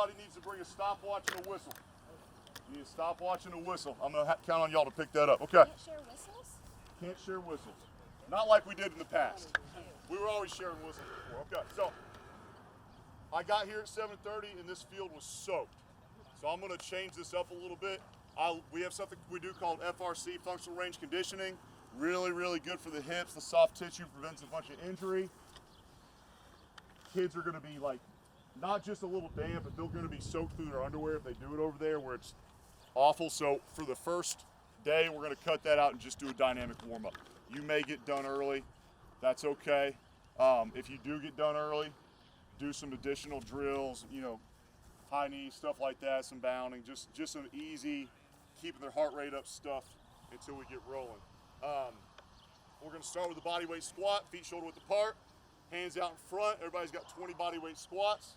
everybody needs to bring a stopwatch and a whistle. You need a stopwatch and a whistle. I'm going to count on y'all to pick that up. Okay. Can't share whistles? Can't share whistles. Not like we did in the past. We were always sharing whistles before. Okay, so I got here at 7:30 and this field was soaked. So I'm going to change this up a little bit. We have something we do called FRC, functional range conditioning. Really, really good for the hips, the soft tissue, prevents a bunch of injury. Kids are going to be like, not just a little damp, but they're going to be soaked through their underwear if they do it over there where it's awful. So for the first day, we're going to cut that out and just do a dynamic warm-up. You may get done early. That's okay. If you do get done early, do some additional drills, you know, high knees, stuff like that, some bounding, just some easy, keeping their heart rate up stuff until we get rolling. We're going to start with the bodyweight squat, feet shoulder width apart, hands out in front. Everybody's got 20 bodyweight squats.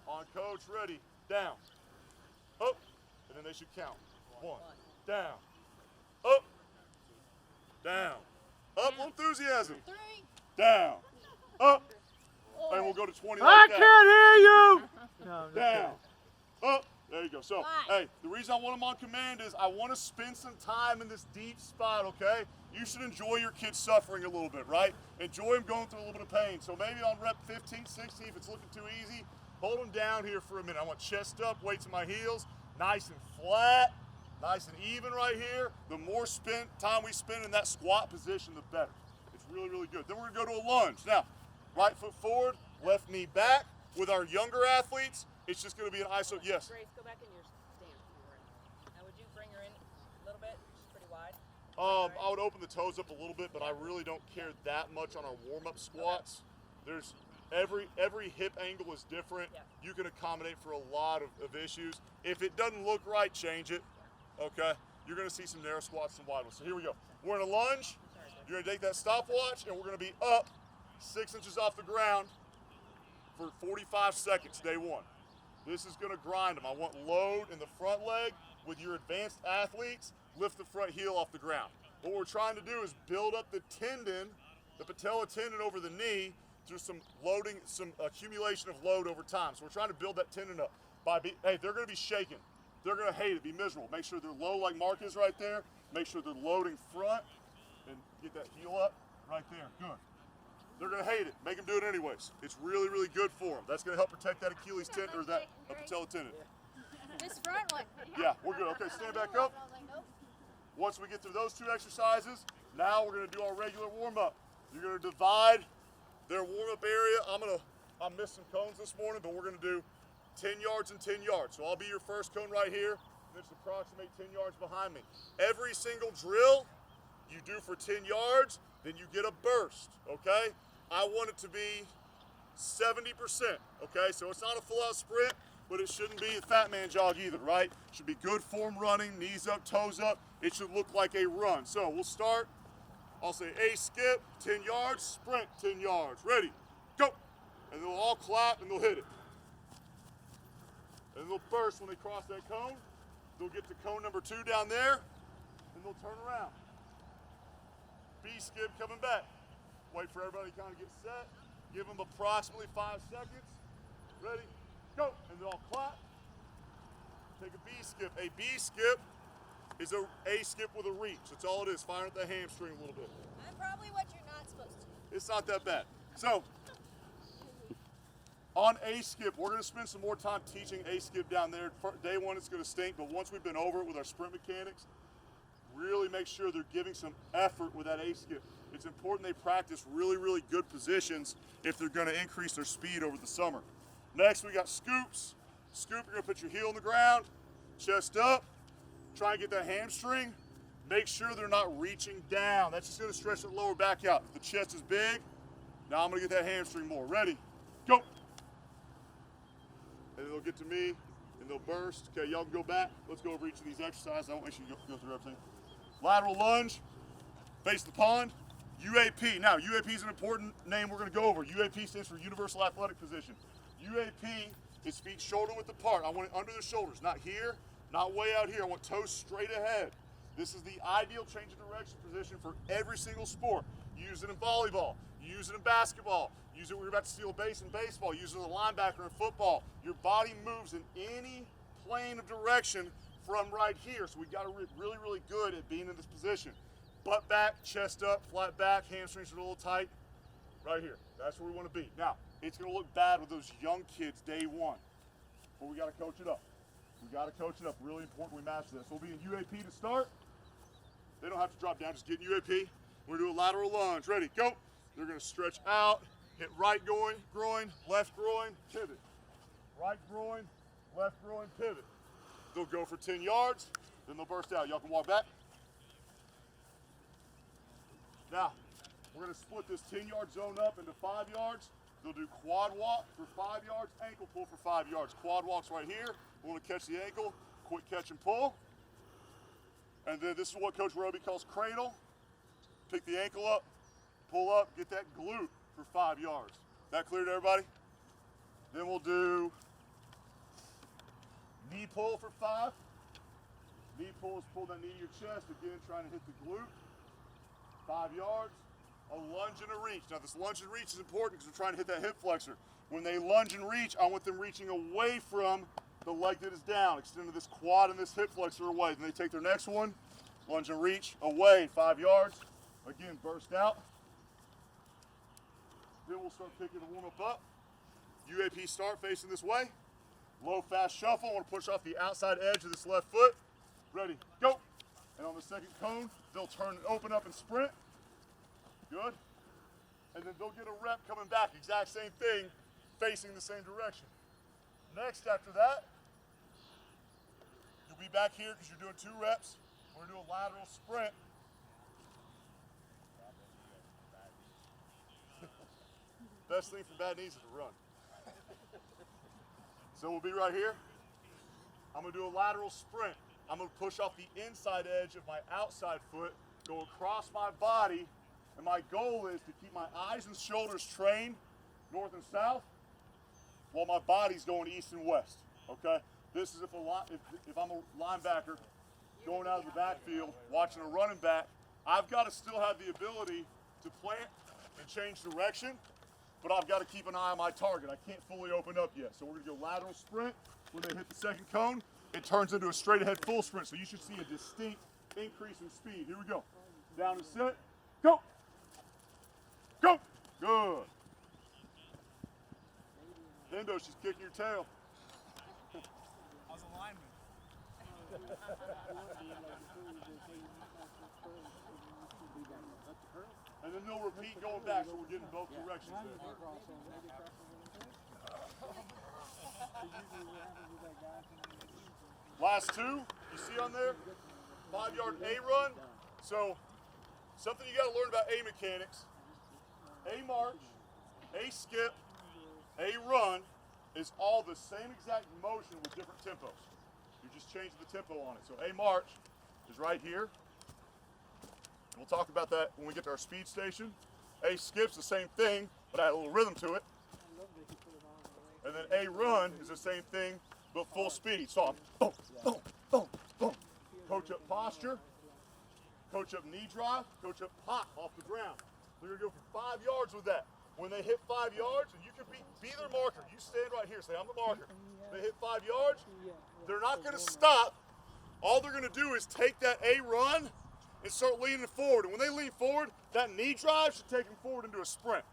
On coach, ready, down, up, and then they should count. 1, down, up, down, up, enthusiasm, 3, down, up, and we'll go to 20 like I that. can't hear you! No, Down, up, there you go. So, hey, the reason I want them on command is I want to spend some time in this deep spot, okay? You should enjoy your kids suffering a little bit, right? Enjoy them going through a little bit of pain. So maybe on rep 15, 16, if it's looking too easy, hold them down here for a minute. I want chest up, weights in my heels, nice and flat, nice and even right here. The more time we spend in that squat position, the better. It's really, really good. Then we're gonna go to a lunge. Now, right foot forward, left knee back. With our younger athletes, it's just gonna be an iso, yes? Grace, go back in your stance you were in. Now would you bring her in a little bit? She's pretty wide. I would open the toes up a little bit, but I really don't care that much on our warm-up squats. There's every hip angle is different. Yeah. You can accommodate for a lot of issues. If it doesn't look right, change it. Okay? You're gonna see some narrow squats and wide ones. So here we go. We're in a lunge. You're gonna take that stopwatch, and we're gonna be up 6 inches off the ground for 45 seconds, day 1. This is gonna grind them. I want load in the front leg. With your advanced athletes, lift the front heel off the ground. What we're trying to do is build up the tendon, the patella tendon over the knee through some loading, some accumulation of load over time. So we're trying to build that tendon up. Hey, they're gonna be shaking. They're gonna hate it, be miserable. Make sure they're low like Mark is right there. Make sure they're loading front and get that heel up right there, good. They're gonna hate it, make them do it anyways. It's really, really good for them. That's gonna help protect that Achilles tendon or that patella tendon. this front one. Yeah, we're good. Okay, stand back up. Once we get through those 2 exercises, now we're gonna do our regular warm-up. You're gonna divide their warm-up area. I missed some cones this morning, but we're gonna do 10 yards and 10 yards. So I'll be your first cone right here. Just approximate 10 yards behind me. Every single drill you do for 10 yards, then you get a burst, okay? I want it to be 70%, okay? So it's not a full-out sprint, but it shouldn't be a fat man jog either, right? It should be good form running, knees up, toes up. It should look like a run. So we'll start, I'll say a skip, 10 yards, sprint, 10 yards. Ready, go. And they'll all clap and they'll hit it. And they'll burst when they cross that cone. They'll get to cone number 2 down there, and they'll turn around. B skip coming back. Wait for everybody to kind of get set. Give them approximately 5 seconds. Ready, go. And they'll clap. Take a B skip. A B skip is a skip with a reach. That's all it is, firing at the hamstring a little bit. I'm probably what you're not supposed to. It's not that bad. So, on A skip, we're gonna spend some more time teaching A skip down there. Day 1, it's gonna stink, but once we've been over it with our sprint mechanics, really make sure they're giving some effort with that A skip. It's important they practice really, really good positions if they're gonna increase their speed over the summer. Next, we got scoops. Scoop, you're gonna put your heel on the ground, chest up, try and get that hamstring. Make sure they're not reaching down. That's just gonna stretch the lower back out. If the chest is big, now I'm gonna get that hamstring more. Ready, go. And they'll get to me, and they'll burst. Okay, y'all can go back. Let's go over each of these exercises. I won't make sure you go through everything. Lateral lunge, face the pond, UAP. Now, UAP is an important name we're gonna go over. UAP stands for Universal Athletic Position. UAP is feet shoulder width apart. I want it under the shoulders, not here, not way out here. I want toes straight ahead. This is the ideal change of direction position for every single sport. You use it in volleyball. You use it in basketball. Use it when you're about to steal a base in baseball. Use it as a linebacker in football. Your body moves in any plane of direction from right here. So we got to be really, really good at being in this position. Butt back, chest up, flat back, hamstrings are a little tight. Right here. That's where we want to be. Now, it's going to look bad with those young kids day one, but we got to coach it up. We got to coach it up. Really important we master this. We'll be in UAP to start. They don't have to drop down. Just get in UAP. We're going to do a lateral lunge. Ready? Go. They're going to stretch out. Hit right groin, left groin, pivot. Right groin, left groin, pivot. They'll go for 10 yards. Then they'll burst out. Y'all can walk back. Now, we're going to split this 10-yard zone up into 5 yards. They'll do quad walk for 5 yards, ankle pull for 5 yards. Quad walk's right here. We want to catch the ankle, quick catch and pull. And then this is what Coach Roby calls cradle. Pick the ankle up, pull up, get that glute for 5 yards. That clear to everybody? Then we'll do knee pull for 5. Knee pull is pull that knee to your chest, again trying to hit the glute. 5 yards. A lunge and a reach. Now this lunge and reach is important because we're trying to hit that hip flexor. When they lunge and reach, I want them reaching away from the leg that is down, extending this quad and this hip flexor away. Then they take their next one, lunge and reach, away, 5 yards. Again, burst out. Then we'll start picking the warm-up up. UAP start facing this way. Low, fast shuffle. I want to push off the outside edge of this left foot. Ready, go. And on the second cone, they'll turn and open up and sprint. Good. And then they'll get a rep coming back, exact same thing, facing the same direction. Next, after that, you'll be back here because you're doing 2 reps. We're going to do a lateral sprint. Best thing for bad knees is to run. So we'll be right here. I'm going to do a lateral sprint. I'm going to push off the inside edge of my outside foot, go across my body, and my goal is to keep my eyes and shoulders trained north and south while my body's going east and west, okay? This is if I'm a linebacker going out of the backfield, watching a running back, I've got to still have the ability to plant and change direction, but I've got to keep an eye on my target. I can't fully open up yet. So we're going to go lateral sprint. When they hit the second cone, it turns into a straight ahead full sprint. So you should see a distinct increase in speed. Here we go. Down and set. Go. Go. Good. Endo, she's kicking your tail. I was a lineman. And then they'll repeat going back, so we're getting both directions there. Last 2, you see on there? 5-yard A run. So, something you got to learn about A mechanics. A march, A skip, A run is all the same exact motion with different tempos. You're just changing the tempo on it. So A march is right here. We'll talk about that when we get to our speed station. A skip's the same thing, but add a little rhythm to it. And then A run is the same thing, but full speed. So I'm boom, boom, boom, boom. Coach up posture, coach up knee drive, coach up pop off the ground. We're gonna go for 5 yards with that. When they hit 5 yards, and you can be their marker. You stand right here, say, I'm the marker. They hit 5 yards, they're not gonna stop. All they're gonna do is take that A run and start leaning forward. And when they lean forward, that knee drive should take them forward into a sprint.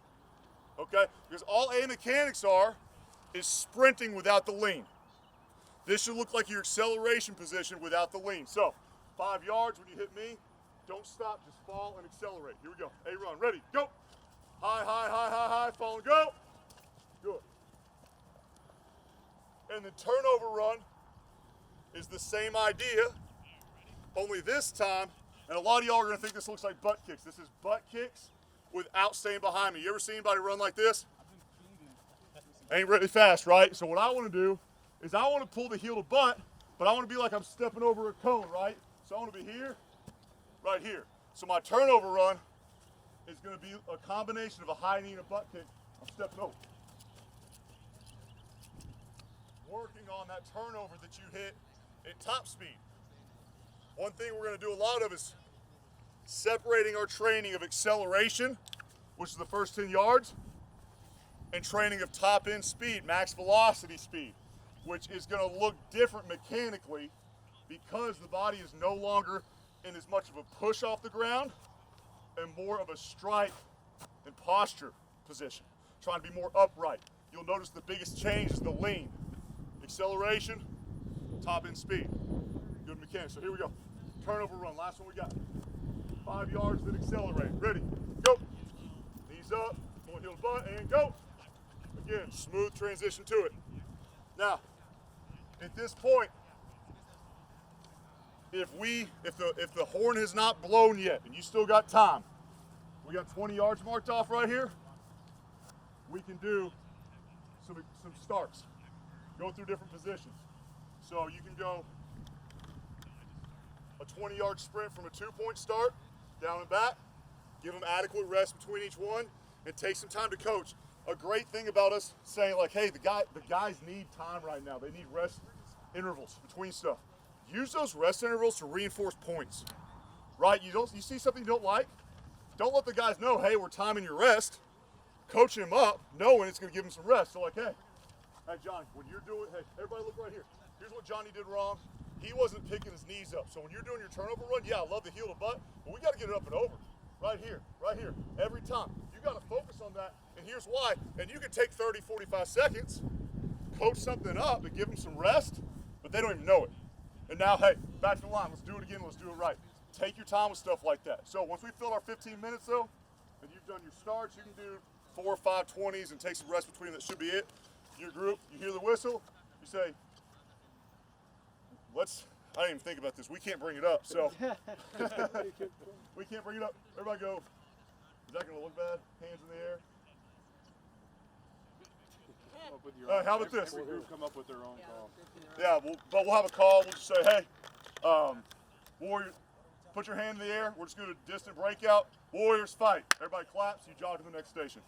Okay? Because all A mechanics are is sprinting without the lean. This should look like your acceleration position without the lean. So, 5 yards when you hit me, don't stop, just fall and accelerate. Here we go. A run. Ready, go. High, high, high, high, high, fall and go. Good. And the turnover run is the same idea, only this time, and a lot of y'all are gonna think this looks like butt kicks. This is butt kicks without staying behind me. You ever seen anybody run like this? Ain't really fast, right? So what I wanna do is I wanna pull the heel to butt, but I wanna be like I'm stepping over a cone, right? So I wanna be here, right here. So my turnover run is gonna be a combination of a high knee and a butt kick. I'm stepping over. Working on that turnover that you hit at top speed. One thing we're gonna do a lot of is separating our training of acceleration, which is the first 10 yards, and training of top end speed, max velocity speed, which is going to look different mechanically because the body is no longer in as much of a push off the ground and more of a strike and posture position, trying to be more upright. You'll notice the biggest change is the lean. Acceleration, top end speed. Good mechanics. So here we go. Turnover run, last one we got. 5 yards, then accelerate. Ready, go. Knees up, going heel to butt, and go. Again, smooth transition to it. Now, at this point, if the horn has not blown yet and you still got time, we got 20 yards marked off right here, we can do some starts. Go through different positions. So you can go a 20-yard sprint from a 2-point start, down and back, give them adequate rest between each one, and take some time to coach. A great thing about us saying like, hey, the guys need time right now. They need rest intervals between stuff. Use those rest intervals to reinforce points, right? You see something you don't like, don't let the guys know, hey, we're timing your rest. Coach him up, knowing it's gonna give him some rest. So like, hey Johnny, when you're doing, hey, everybody look right here. Here's what Johnny did wrong. He wasn't picking his knees up. So when you're doing your turnover run, yeah, I love the heel to butt, but we gotta get it up and over. Right here, every time. You gotta focus on that, and here's why. And you can take 30, 45 seconds, coach something up and give them some rest, but they don't even know it. And now, hey, back to the line, let's do it again, let's do it right. Take your time with stuff like that. So once we filled our 15 minutes though, and you've done your starts, you can do 4 or 5 20s and take some rest between them. That should be it. Your group, you hear the whistle, you say, I didn't even think about this. We can't bring it up, so. We can't bring it up. Everybody go. Is that going to look bad? Hands in the air. How about this? Every group come up with their own call. Yeah, but we'll have a call. We'll just say, hey, Warriors, put your hand in the air. We're just going to distant breakout. Warriors fight. Everybody claps. You jog to the next station.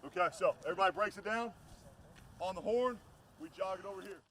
Okay, so everybody breaks it down. On the horn, we jog it over here.